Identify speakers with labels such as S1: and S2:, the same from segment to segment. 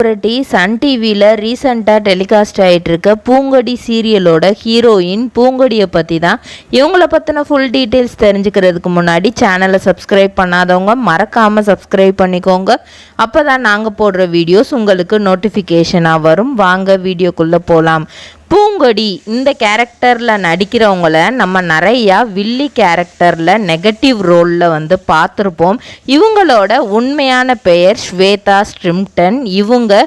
S1: புரட்டி சன் டிவியில் ரீசெண்டாக டெலிகாஸ்ட் ஆகிட்டு இருக்க பூங்கொடி சீரியலோட ஹீரோயின் பூங்கொடியை பற்றி தான். இவங்கள பற்றின ஃபுல் டீட்டெயில்ஸ் தெரிஞ்சுக்கிறதுக்கு முன்னாடி சேனலை சப்ஸ்கிரைப் பண்ணாதவங்க மறக்காமல் சப்ஸ்கிரைப் பண்ணிக்கோங்க. அப்போ தான் நாங்கள் போடுற வீடியோஸ் உங்களுக்கு நோட்டிஃபிகேஷனாக வரும். வாங்க வீடியோக்குள்ளே போகலாம். பூங்கொடி இந்த கேரக்டரில் நடிக்கிறவங்கள நம்ம நிறையா வில்லி கேரக்டரில் நெகட்டிவ் ரோலில் பார்த்துருப்போம். இவங்களோட உண்மையான பெயர் ஸ்வேதா ஸ்ட்ரிம்டன். இவங்க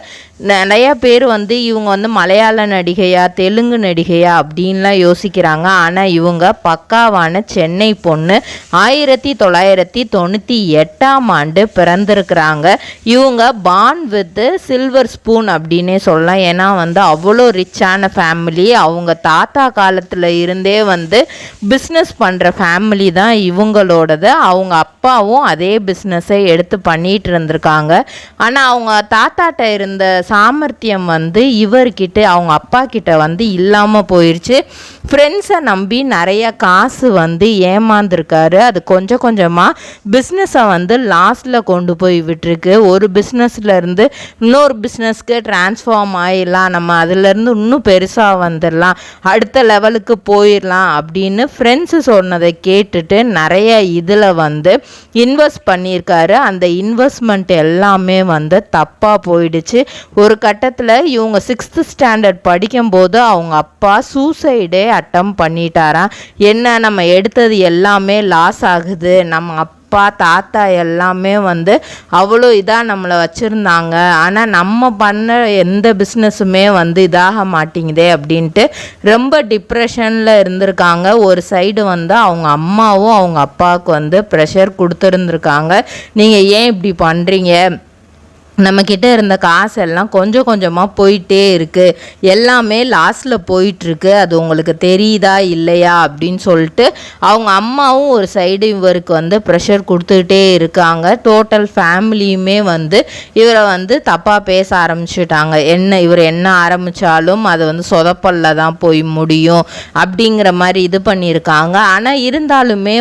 S1: நிறையா பேர் இவங்க மலையாள நடிகையா தெலுங்கு நடிகையா அப்படின்லாம் யோசிக்கிறாங்க. ஆனால் இவங்க பக்காவான சென்னை பொண்ணு. 1998 பிறந்திருக்கிறாங்க. இவங்க பார்ன் வித் சில்வர் ஸ்பூன் அப்படின்னே சொல்லலாம். ஏன்னா அவ்வளோ ரிச்சான ஃபேமிலி. அவங்க தாத்தா காலத்தில் இருந்தே பிஸ்னஸ் பண்ணுற ஃபேமிலி தான் இவங்களோடது. அவங்க அப்பாவும் அதே பிஸ்னஸை எடுத்து பண்ணிகிட்டு இருந்திருக்காங்க. ஆனால் அவங்க தாத்தாட்ட இருந்த சாமர்த்தியம் இவர்கிட்ட அவங்க அப்பா கிட்ட இல்லாமல் போயிடுச்சு. ஃப்ரெண்ட்ஸை நம்பி நிறைய காசு ஏமாந்துருக்காரு. அது கொஞ்சம் கொஞ்சமாக பிஸ்னஸை லாஸ்டில் கொண்டு போய் விட்டுருக்கு. ஒரு பிஸ்னஸில் இருந்து இன்னொரு பிஸ்னஸ்க்கு ட்ரான்ஸ்ஃபார்ம் ஆகிடலாம், நம்ம அதிலேருந்து இன்னும் பெருசாக வந்துடலாம், அடுத்த லெவலுக்கு போயிடலாம் அப்படின்னு ஃப்ரெண்ட்ஸு சொன்னதை கேட்டுட்டு நிறைய இதில் இன்வெஸ்ட் பண்ணியிருக்காரு. அந்த இன்வெஸ்ட்மெண்ட் எல்லாமே தப்பாக போயிடுச்சு. ஒரு கட்டத்தில் இவங்க 6th ஸ்டாண்டர்ட் படிக்கும்போது அவங்க அப்பா சூசைடே அட்டம் பண்ணிட்டாராம். என்ன நம்ம எடுத்தது எல்லாமே லாஸ் ஆகுது, நம்ம அப்பா தாத்தா எல்லாமே அவ்வளோ இதாக நம்மளை வச்சுருந்தாங்க, ஆனால் நம்ம பண்ண எந்த பிஸ்னஸுமே இதாக மாட்டேங்குதே அப்படின்ட்டு ரொம்ப டிப்ரெஷனில் இருந்திருக்காங்க. ஒரு சைடு அவங்க அம்மாவும் அவங்க அப்பாவுக்கு ப்ரெஷர் கொடுத்துருந்துருக்காங்க. நீங்கள் ஏன் இப்படி பண்ணுறீங்க, நம்மக்கிட்ட இருந்த காசெல்லாம் கொஞ்சம் கொஞ்சமாக போயிட்டே இருக்குது, எல்லாமே லாஸ்டில் போயிட்டுருக்கு, அது உங்களுக்கு தெரியுதா இல்லையா அப்படின்னு சொல்லிட்டு அவங்க அம்மாவும் ஒரு சைடு இவருக்கு ப்ரெஷர் கொடுத்துக்கிட்டே இருக்காங்க. டோட்டல் ஃபேமிலியுமே இவரை தப்பாக பேச ஆரம்பிச்சுட்டாங்க. இவர் என்ன ஆரம்பித்தாலும் அது சொதப்பல்ல தான் போய் முடியும் அப்படிங்கிற மாதிரி இது பண்ணியிருக்காங்க. ஆனால் இருந்தாலுமே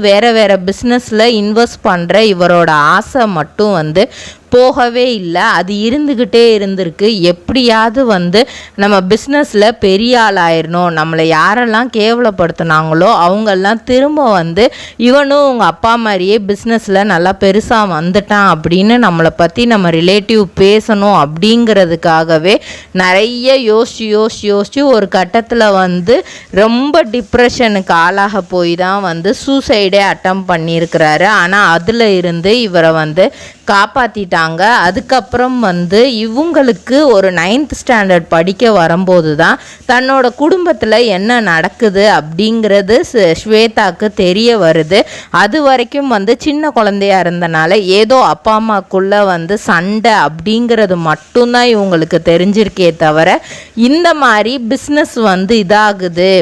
S1: வேறு வேறு பிஸ்னஸில் இன்வெஸ்ட் பண்ணுற இவரோட ஆசை மட்டும் போகவே இல்லை. அது இருந்துக்கிட்டே இருந்திருக்கு. எப்படியாவது நம்ம பிஸ்னஸில் பெரிய ஆள் ஆயிடணும், நம்மளை யாரெல்லாம் கேவலப்படுத்தினாங்களோ அவங்கெல்லாம் திரும்ப இவனும் உங்கள் அப்பா மாதிரியே பிஸ்னஸில் நல்லா பெருசாக வந்துட்டான் அப்படின்னு நம்மளை பற்றி நம்ம ரிலேட்டிவ் பேசணும் அப்படிங்கிறதுக்காகவே நிறைய யோசிச்சு ஒரு கட்டத்தில் ரொம்ப டிப்ரெஷனுக்கு ஆளாக போய் தான் சூசைடே அட்டம் பண்ணியிருக்கிறாரு. ஆனால் அதில் இருந்து இவரை காப்பாற்றிட்டாங்க. அதுக்கப்புறம் இவங்களுக்கு ஒரு 9th ஸ்டாண்டர்ட் படிக்க வரும்போது தான் தன்னோட குடும்பத்தில் என்ன நடக்குது அப்படிங்கிறது ஸ்வேதாக்கு தெரிய வருது. அது வரைக்கும் சின்ன குழந்தையா இருந்தனால ஏதோ அப்பா அம்மாக்குள்ளே சண்டை அப்படிங்கிறது மட்டும்தான் இவங்களுக்கு தெரிஞ்சிருக்கே தவிர இந்த மாதிரி பிஸ்னஸ் இதாகுது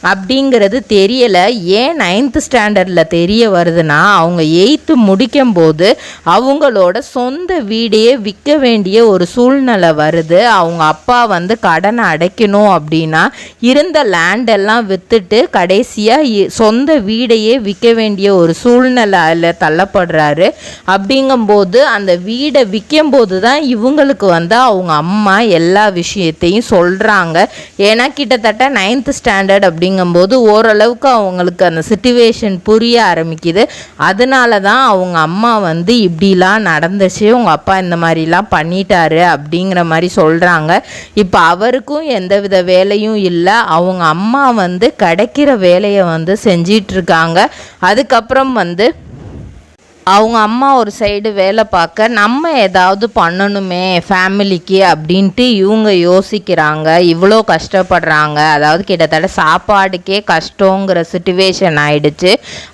S1: அப்படிங்கிறது தெரியலை. ஏன் 9th ஸ்டாண்டர்டில் தெரிய வருதுன்னா அவங்க 8th முடிக்கும்போது அவங்களோட சொந்த வீடையே விற்க வேண்டிய ஒரு சூழ்நிலை வருது. அவங்க அப்பா கடனை அடைக்கணும் அப்படின்னா இருந்த லேண்டெல்லாம் விற்றுட்டு கடைசியாக சொந்த வீடையே விற்க வேண்டிய ஒரு சூழ்நிலையில் தள்ளப்படுறாரு. அப்படிங்கும்போது அந்த வீடை விற்கும்போது தான் இவங்களுக்கு அவங்க அம்மா எல்லா விஷயத்தையும் சொல்கிறாங்க. ஏன்னா கிட்டத்தட்ட 9th ஸ்டாண்டர்ட் அப்படிங்கும்போது ஓரளவுக்கு அவங்களுக்கு அந்த சிச்சுவேஷன் புரிய ஆரம்பிக்குது. அதனால தான் அவங்க அம்மா இப்படிலாம் நடந்துச்சு, உங்கள் அப்பா இந்த மாதிரிலாம் பண்ணிட்டாரு அப்படிங்கிற மாதிரி சொல்கிறாங்க. இப்போ அவருக்கும் எந்தவித வேலையும் இல்லை. அவங்க அம்மா கிடைக்கிற வேலையை செஞ்சிட்ருக்காங்க. அதுக்கப்புறம் அவங்க அம்மா ஒரு சைடு வேலை பார்க்க நம்ம ஏதாவது பண்ணணுமே ஃபேமிலிக்கு அப்படின்ட்டு இவங்க யோசிக்கிறாங்க. இவ்வளோ கஷ்டப்படுறாங்க, அதாவது கிட்டத்தட்ட சாப்பாடுக்கே கஷ்டங்கிற சிச்சுவேஷன் ஆயிடுச்சு.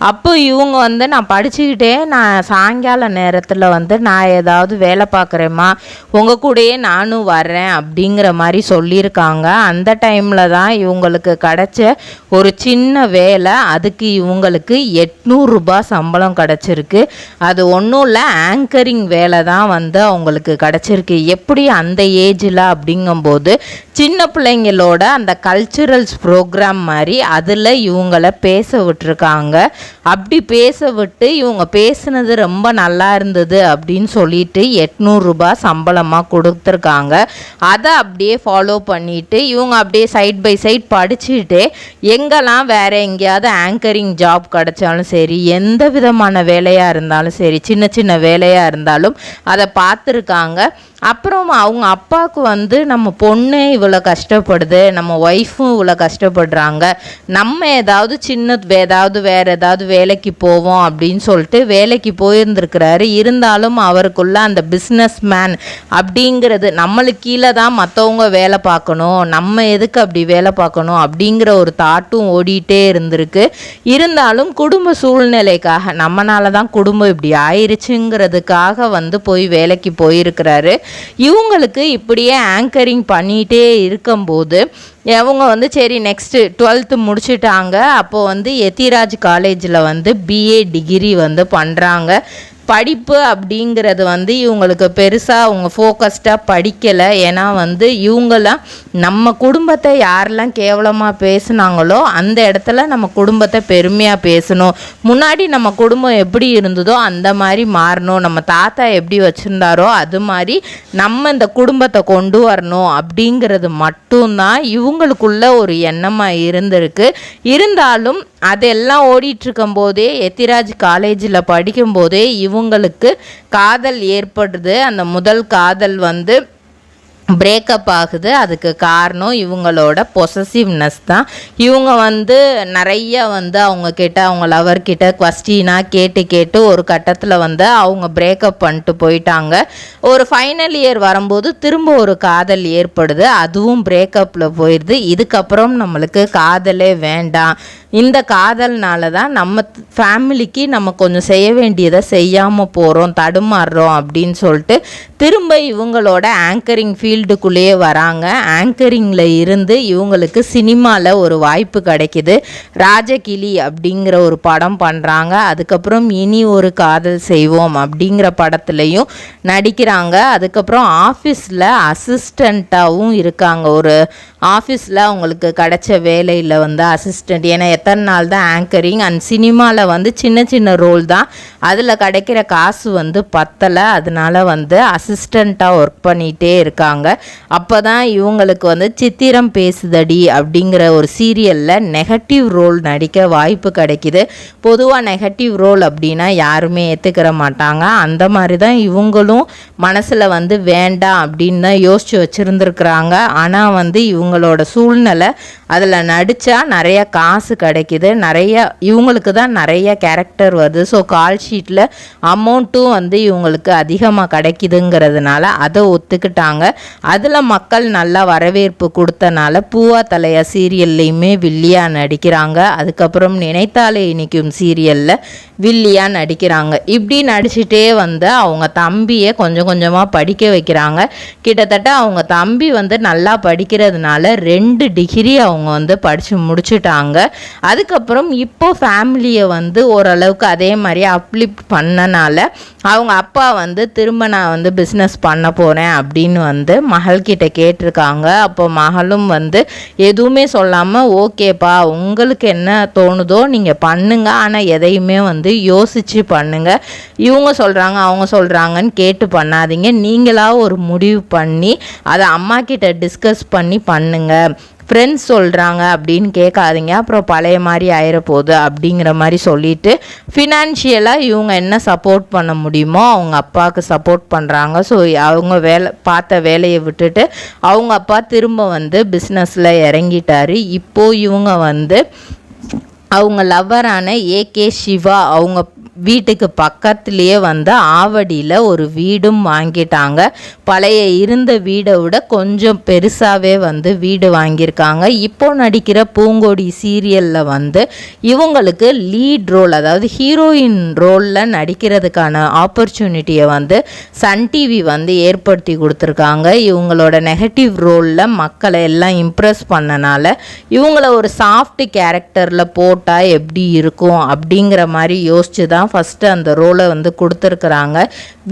S1: அப்போ இவங்க நான் படிச்சுக்கிட்டே நான் சாயங்கால நேரத்தில் நான் ஏதாவது வேலை பார்க்குறேம்மா, உங்கள் கூடயே நானும் வர்றேன் அப்படிங்கிற மாதிரி சொல்லியிருக்காங்க. அந்த டைமில் தான் இவங்களுக்கு கிடைச்ச ஒரு சின்ன வேலை. அதுக்கு இவங்களுக்கு 800 ரூபாய் சம்பளம் கிடச்சிருக்கு. அது ஒன்றும் இல்லை, ஆங்கரிங் வேலை தான் வந்து அவங்களுக்கு கிடச்சிருக்கு. எப்படி அந்த ஏஜில் அப்படிங்கும்போது சின்ன பிள்ளைங்களோட அந்த கல்ச்சுரல்ஸ் ப்ரோக்ராம் மாதிரி அதில் இவங்கள பேச விட்டுருக்காங்க. அப்படி பேச விட்டு இவங்க பேசுனது ரொம்ப நல்லா இருந்தது அப்படின்னு சொல்லிட்டு 800 ரூபாய் சம்பளமாக கொடுத்துருக்காங்க. அதை அப்படியே ஃபாலோ பண்ணிவிட்டு இவங்க அப்படியே சைட் பை சைட் படிச்சுட்டு எங்கெல்லாம் வேறு எங்கேயாவது ஆங்கரிங் ஜாப் கிடைச்சாலும் சரி, எந்த விதமான வேலையாக இருந்தாலும் சரி, சின்ன சின்ன வேலையாக இருந்தாலும் அதை பார்த்துருக்காங்க. அப்புறம் அவங்க அப்பாவுக்கு வந்து நம்ம பொண்ணு இவ்வளோ கஷ்டப்படுது, நம்ம ஒய்ஃபும் இவ்வளோ கஷ்டப்படுறாங்க, நம்ம ஏதாவது வேறு ஏதாவது வேலைக்கு போவோம் அப்படின்னு சொல்லிட்டு வேலைக்கு போயிருந்துருக்கிறாரு. இருந்தாலும் அவருக்குள்ள அந்த பிஸ்னஸ் மேன் அப்படிங்கிறது, நம்மளுக்கு கீழே தான் மற்றவங்க வேலை பார்க்கணும், நம்ம எதுக்கு அப்படி வேலை பார்க்கணும் அப்படிங்கிற ஒரு தாட்டும் ஓடிட்டே இருந்திருக்கு. இருந்தாலும் குடும்ப சூழ்நிலைக்காக, நம்மளால தான் குடும்பம் இப்படி ஆயிடுச்சுங்கிறதுக்காக வந்து போய் வேலைக்கு போயிருக்கிறாரு. இவங்களுக்கு இப்படியே ஆங்கரிங் பண்ணிகிட்டே இருக்கும்போது அவங்க வந்து சரி நெக்ஸ்ட்டு 12th முடிச்சுட்டாங்க. அப்போது வந்து எத்திராஜ் காலேஜில் வந்து பிஏ டிகிரி வந்து பண்ணுறாங்க. படிப்பு அப்படிங்கிறது வந்து இவங்களுக்கு பெருசாக அவங்க ஃபோக்கஸ்டாக படிக்கலை. ஏன்னா வந்து இவங்களாம் நம்ம குடும்பத்தை யாரெல்லாம் கேவலமாக பேசுனாங்களோ அந்த இடத்துல நம்ம குடும்பத்தை பெருமையாக பேசணும். முன்னாடி நம்ம குடும்பம் எப்படி இருந்ததோ அந்த மாதிரி மாறணும், நம்ம தாத்தா எப்படி வச்சுருந்தாரோ அது மாதிரி நம்ம இந்த குடும்பத்தை கொண்டு வரணும் அப்படிங்கிறது மட்டும்தான் இவங்களுக்குள்ள ஒரு எண்ணமாக இருந்திருக்கு. இருந்தாலும் அதெல்லாம் ஓடிட்டுருக்கும் போதே எத்திராஜ் காலேஜில் படிக்கும்போதே இவங்களுக்கு காதல் ஏற்படுது. அந்த முதல் காதல் வந்து பிரேக்கப் ஆகுது. அதுக்கு காரணம் இவங்களோட பொசசிவ்னஸ் தான். இவங்க வந்து நிறைய வந்து அவங்க லவர்கிட்ட குவஸ்டினாக கேட்டு ஒரு கட்டத்தில் வந்து அவங்க பிரேக்கப் பண்ணிட்டு போயிட்டாங்க. ஒரு ஃபைனல் இயர் வரும்போது திரும்ப ஒரு காதல் ஏற்படுது, அதுவும் பிரேக்கப்பில் போயிடுது. இதுக்கப்புறம் நம்மளுக்கு காதலே வேண்டாம், இந்த காதல்னால தான் நம்ம ஃபேமிலிக்கு நம்ம கொஞ்சம் செய்ய வேண்டியதை செய்யாமல் போகிறோம், தடுமாறுறோம் அப்படின்னு சொல்லிட்டு திரும்ப இவங்களோட ஆங்கரிங் ஃபீல்டுக்குள்ளேயே வராங்க. ஆங்கரிங்கில் இருந்து இவங்களுக்கு சினிமாவில் ஒரு வாய்ப்பு கிடைக்கிது. ராஜகிளி அப்படிங்கிற ஒரு படம் பண்ணுறாங்க. அதுக்கப்புறம் இனி ஒரு காதல் செய்வோம் அப்படிங்கிற படத்துலையும் நடிக்கிறாங்க. அதுக்கப்புறம் ஆஃபீஸில் அசிஸ்டண்ட்டாகவும் இருக்காங்க. ஒரு ஆஃபீஸில் அவங்களுக்கு கிடைச்ச வேலையில் வந்து அசிஸ்டண்ட், ஏன்னா எத்தனை நாள் தான் ஆங்கரிங், அண்ட் சினிமாவில் வந்து சின்ன சின்ன ரோல் தான், அதில் கிடைக்கிற காசு வந்து பத்தலை. அதனால வந்து அசிஸ்டண்ட்டாக ஒர்க் பண்ணிகிட்டே இருக்காங்க. அப்போ தான் இவங்களுக்கு வந்து சித்திரம் பேசுதடி அப்படிங்கிற ஒரு சீரியலில் நெகட்டிவ் ரோல் நடிக்க வாய்ப்பு கிடைக்கிது. பொதுவாக நெகட்டிவ் ரோல் அப்படின்னா யாருமே ஏற்றுக்கிற மாட்டாங்க. அந்த மாதிரி தான் இவங்களும் மனசில் வந்து வேண்டாம் அப்படின்னு தான் யோசித்து வச்சுருந்துருக்குறாங்க. ஆனால் வந்து இவங்களோட சூழ்நிலை அதில் நடித்தா நிறைய காசு கிடைக்கிது, இவங்களுக்கு தான் நிறைய கேரக்டர் வருது. ஸோ கால் ஷீட்டில் அமௌண்ட்டும் வந்து இவங்களுக்கு அதிகமாக கிடைக்கிதுங்கிறதுனால அதை ஒத்துக்கிட்டாங்க. அதில் மக்கள் நல்லா வரவேற்பு கொடுத்தனால பூவா தலையா சீரியல்லையுமே வில்லியாக நடிக்கிறாங்க. அதுக்கப்புறம் நினைத்தாலே இனிக்கும் சீரியலில் வில்லியாக நடிக்கிறாங்க. இப்படி நடிச்சுட்டே வந்து அவங்க தம்பியை கொஞ்சம் கொஞ்சமாக படிக்க வைக்கிறாங்க. கிட்டத்தட்ட அவங்க தம்பி வந்து நல்லா படிக்கிறதுனால 2 டிகிரி அவங்க வந்து படித்து முடிச்சுட்டாங்க. அதுக்கப்புறம் இப்போ ஃபேமிலியை வந்து ஓரளவுக்கு அதே மாதிரி அப்லிஃப்ட் பண்ணனால அவங்க அப்பா வந்து திரும்ப நான் வந்து பிஸ்னஸ் பண்ண போகிறேன் அப்படின்னு வந்து மகள்கிட்ட கேட்டிருக்காங்க. அப்போ மகளும் வந்து எதுவுமே சொல்லாமல் ஓகேப்பா உங்களுக்கு என்ன தோணுதோ நீங்கள் பண்ணுங்க, ஆனால் எதையுமே வந்து யோசித்து பண்ணுங்க, இவங்க சொல்கிறாங்க அவங்க சொல்கிறாங்கன்னு கேட்டு பண்ணாதீங்க, நீங்களாக ஒரு முடிவு பண்ணி அதை அம்மா கிட்ட டிஸ்கஸ் பண்ணி பண்ணுங்க, ஃப்ரெண்ட்ஸ் சொல்கிறாங்க அப்படின்னு கேட்காதீங்க, அப்புறம் பழைய மாதிரி ஆயிரப்போகுது அப்படிங்கிற மாதிரி சொல்லிவிட்டு ஃபினான்ஷியலாக இவங்க என்ன சப்போர்ட் பண்ண முடியுமோ அவங்க அப்பாவுக்கு சப்போர்ட் பண்ணுறாங்க. ஸோ அவங்க பார்த்த வேலையை விட்டுட்டு அவங்க அப்பா திரும்ப வந்து பிஸ்னஸில் இறங்கிட்டார். இப்போது இவங்க வந்து அவங்க லவ்வரான ஏகே சிவா அவங்க வீட்டுக்கு பக்கத்துலேயே வந்து ஆவடியில் ஒரு வீடும் வாங்கிட்டாங்க. பழைய இருந்த வீடை விட கொஞ்சம் பெருசாகவே வந்து வீடு வாங்கியிருக்காங்க. இப்போ நடிக்கிற பூங்கொடி சீரியலில் வந்து இவங்களுக்கு லீட் ரோல், அதாவது ஹீரோயின் ரோலில் நடிக்கிறதுக்கான ஆப்பர்ச்சுனிட்டியை வந்து சன் டிவி வந்து ஏற்படுத்தி கொடுத்துருக்காங்க. இவங்களோட நெகட்டிவ் ரோலில் மக்களை எல்லாம் இம்ப்ரெஸ் பண்ணனால இவங்கள ஒரு சாஃப்ட் கேரக்டரில் போட்டு போட்டால் எப்படி இருக்கும் அப்படிங்கிற மாதிரி யோசித்து தான் ஃபஸ்ட்டு அந்த ரோலை வந்து கொடுத்துருக்குறாங்க.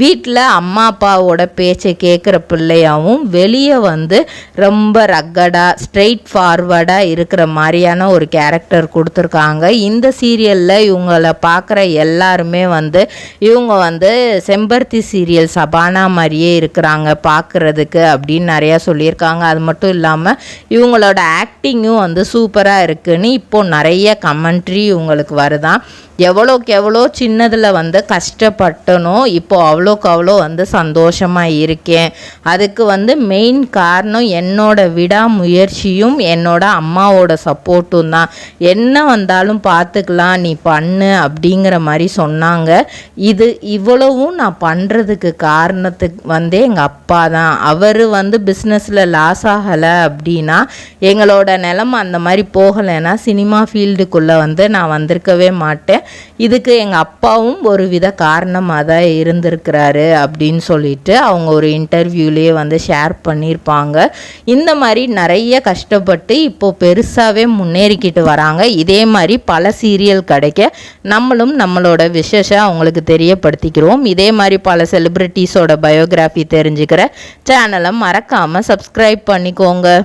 S1: வீட்டில் அம்மா அப்பாவோட பேச்சை கேட்குற பிள்ளையாகவும் வெளியே வந்து ரொம்ப ரக்கடாக ஸ்ட்ரெயிட் ஃபார்வர்டாக இருக்கிற மாதிரியான ஒரு கேரக்டர் கொடுத்துருக்காங்க. இந்த சீரியலில் இவங்களை பார்க்குற எல்லாருமே வந்து இவங்க வந்து செம்பருத்தி சீரியல் சபானா மாதிரியே இருக்கிறாங்க பார்க்குறதுக்கு அப்படின்னு நிறையா சொல்லியிருக்காங்க. அது மட்டும் இல்லாமல் இவங்களோட ஆக்டிங்கும் வந்து சூப்பராக இருக்குன்னு இப்போது நிறைய கமெண்ட்ரி இவங்களுக்கு வருதான். எவ்வளோக்கு எவ்வளோ சின்னதில் வந்து கஷ்டப்பட்டனோ இப்போது அவ்வளோக்கு அவ்வளோ வந்து சந்தோஷமாக இருக்கேன். அதுக்கு வந்து மெயின் காரணம் என்னோட விடாமுயற்சியும் என்னோட அம்மாவோட சப்போர்ட்டும் தான். என்ன வந்தாலும் பார்த்துக்கலாம், நீ பண்ணு அப்படிங்கிற மாதிரி சொன்னாங்க. இவ்வளவும் நான் பண்ணுறதுக்கு காரணத்துக்கு வந்து எங்கள் அப்பா தான். அவர் வந்து பிஸ்னஸில் லாஸ் ஆகலை அப்படின்னா எங்களோட நிலமை அந்த மாதிரி போகலைன்னா சினிமா ஃபீல்டுக்குள்ளே வந்து நான் வந்திருக்கவே மாட்டேன். இதுக்கு எங்கள் அப்பாவும் ஒரு வித காரணமாக தான் இருந்திருக்கிறாரு அப்படின்னு சொல்லிட்டு அவங்க ஒரு இன்டர்வியூலேயே வந்து ஷேர் பண்ணியிருப்பாங்க. இந்த மாதிரி நிறைய கஷ்டப்பட்டு இப்போது பெருசாகவே முன்னேறிக்கிட்டு வராங்க. இதே மாதிரி பல சீரியல் கிடைக்க நம்மளும் நம்மளோட விஷஸை அவங்களுக்கு தெரியப்படுத்திக்கிறோம். இதே மாதிரி பல செலிப்ரிட்டிஸோட பயோகிராஃபி தெரிஞ்சுக்கிற சேனலை மறக்காமல் சப்ஸ்கிரைப் பண்ணிக்கோங்க.